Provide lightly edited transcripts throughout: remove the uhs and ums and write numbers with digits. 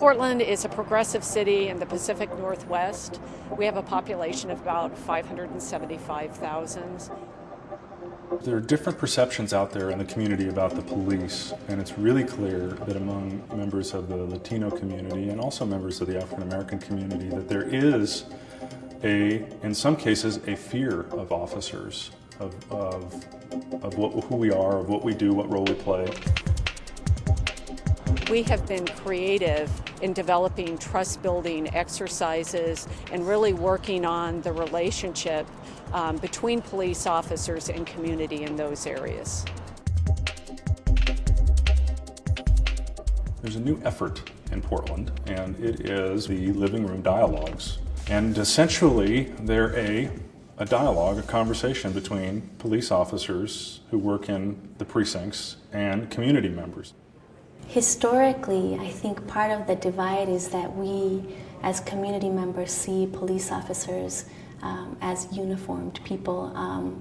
Portland is a progressive city in the Pacific Northwest. We have a population of about 575,000. There are different perceptions out there in the community about the police, and it's really clear that among members of the Latino community and also members of the African American community that there is in some cases, a fear of officers, of who we are, of what we do, what role we play. We have been creative in developing trust-building exercises and really working on the relationship between police officers and community in those areas. There's a new effort in Portland, and it is the Living Room Dialogues. And essentially, they're a dialogue, a conversation between police officers who work in the precincts and community members. Historically, I think part of the divide is that we, as community members, see police officers as uniformed people,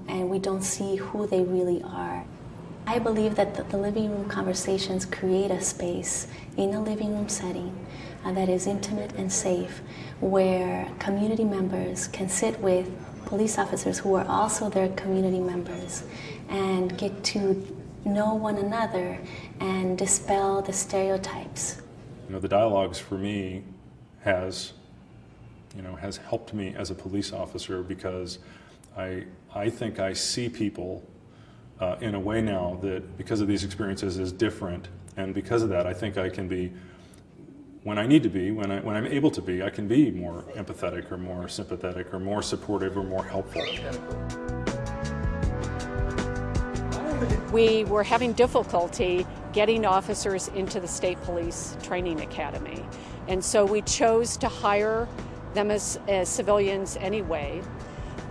and we don't see who they really are. I believe that the living room conversations create a space in a living room setting that is intimate and safe, where community members can sit with police officers who are also their community members and get to know one another and dispel the stereotypes. You know, the dialogues for me has helped me as a police officer, because I think I see people in a way now that, because of these experiences, is different, and because of that I think I can be, when I need to be, when I'm able to be, I can be more empathetic or more sympathetic or more supportive or more helpful. We were having difficulty getting officers into the State Police Training Academy, and so we chose to hire them as civilians anyway,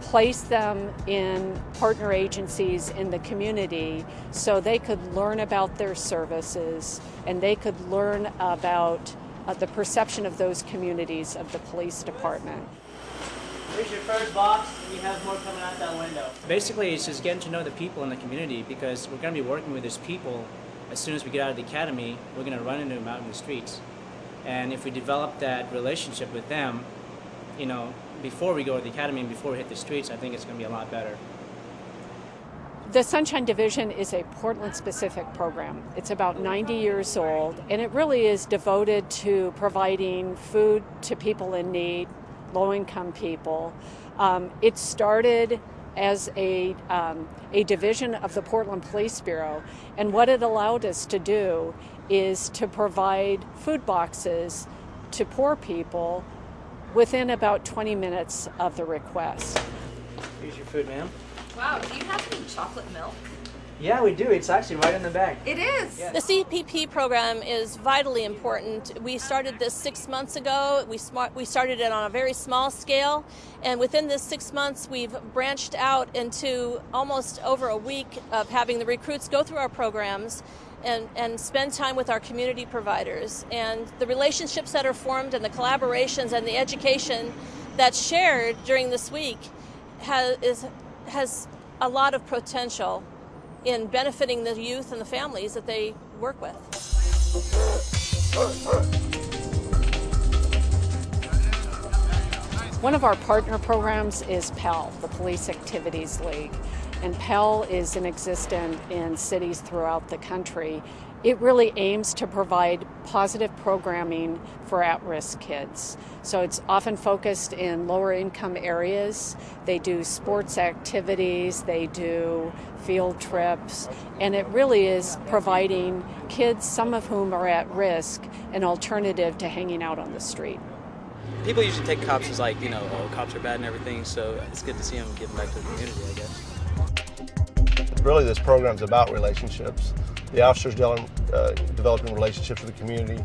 place them in partner agencies in the community so they could learn about their services and they could learn about the perception of those communities of the police department. Here's your first box, and you have more coming out that window. Basically, it's just getting to know the people in the community, because we're going to be working with these people. As soon as we get out of the academy, we're going to run into them out in the streets. And if we develop that relationship with them, you know, before we go to the academy and before we hit the streets, I think it's going to be a lot better. The Sunshine Division is a Portland-specific program. It's about 90 years old, and it really is devoted to providing food to people in need, low-income people. It started as a division of the Portland Police Bureau, and what it allowed us to do is to provide food boxes to poor people within about 20 minutes of the request. Here's your food, ma'am. Wow, do you have any chocolate milk? Yeah, we do. It's actually right in the bag. It is. Yeah. The CPP program is vitally important. We started this 6 months ago. We started it on a very small scale, and within this 6 months we've branched out into almost over a week of having the recruits go through our programs and spend time with our community providers. And the relationships that are formed and the collaborations and the education that's shared during this week has a lot of potential in benefiting the youth and the families that they work with. One of our partner programs is PEL, the Police Activities League, and PEL is in existence in cities throughout the country. It really aims to provide positive programming for at-risk kids. So it's often focused in lower income areas. They do sports activities, they do field trips, and it really is providing kids, some of whom are at risk, an alternative to hanging out on the street. People usually take cops as like, oh, cops are bad and everything, so it's good to see them giving back to the community, I guess. Really, this program's about relationships. The officers developing relationships with the community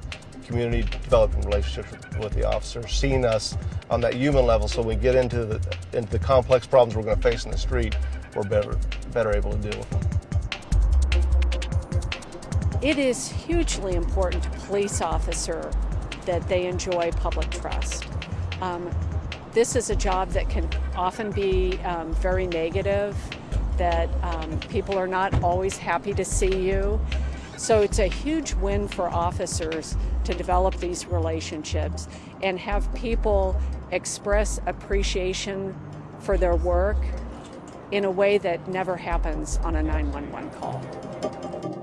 developing relationships with the officers, seeing us on that human level, so when we get into the complex problems we're going to face in the street, we're better able to deal with them. It is hugely important to police officer that they enjoy public trust. This is a job that can often be very negative, that people are not always happy to see you. So it's a huge win for officers to develop these relationships and have people express appreciation for their work in a way that never happens on a 911 call.